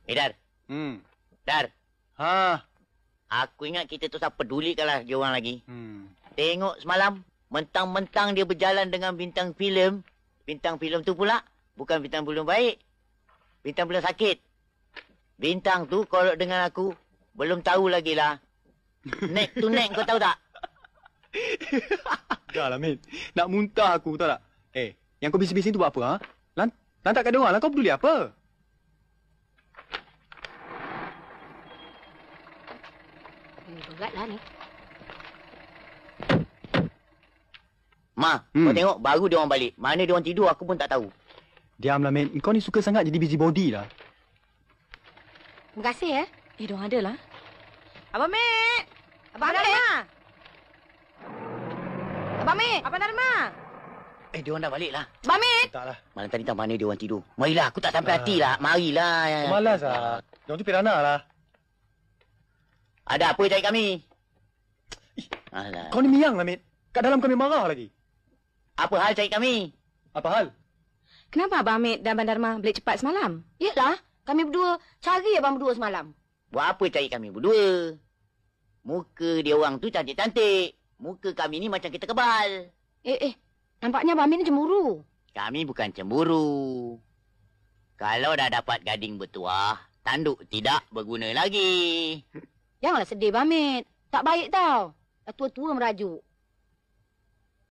Dar. Dar. Ha. Aku ingat kita tu tak pedulikanlah dia orang lagi. Tengok semalam, mentang-mentang dia berjalan dengan bintang filem. Bintang filem tu pula, bukan bintang filem baik. Bintang filem sakit. Bintang tu kalau dengan aku, belum tahu lagi lah. Neck to neck, kau tahu tak? Dah lah, Min. Nak muntah aku, tahu tak? Yang kau bising-bising tu buat apa, ha? Lantak kat dia orang lah, kau peduli apa? Beratlah ni. Ma, kau tengok baru dia orang balik. Mana dia orang tidur aku pun tak tahu. Diamlah, Min. Kau ni suka sangat jadi busybody lah. Terima kasih, Diorang ada lah. Abang Mek! Abang Dharma! Abang Mek! Abang Dharma! Dia orang dah balik lah. Abang Mek! Taklah. Malam tadi tak mana dia orang tidur. Marilah, aku tak sampai hati lah. Marilah. Malas lah. Dia orang tu pirana lah. Ada apa cari kami? Alah. Kau ni miang lah, Min. Kat dalam kami marah lagi. Apa hal cari kami? Apa hal? Kenapa Abang Hamid dan Abang Dharma balik cepat semalam? Yelah, kami berdua cari abang berdua semalam. Buat apa cari kami berdua? Muka dia orang tu cantik-cantik. Muka kami ni macam kita kebal. Nampaknya Abang Hamid ni cemburu. Kami bukan cemburu. Kalau dah dapat gading bertuah, tanduk tidak berguna lagi. Janganlah sedih, Abang Hamid. Tak baik tau. Dah tua-tua merajuk.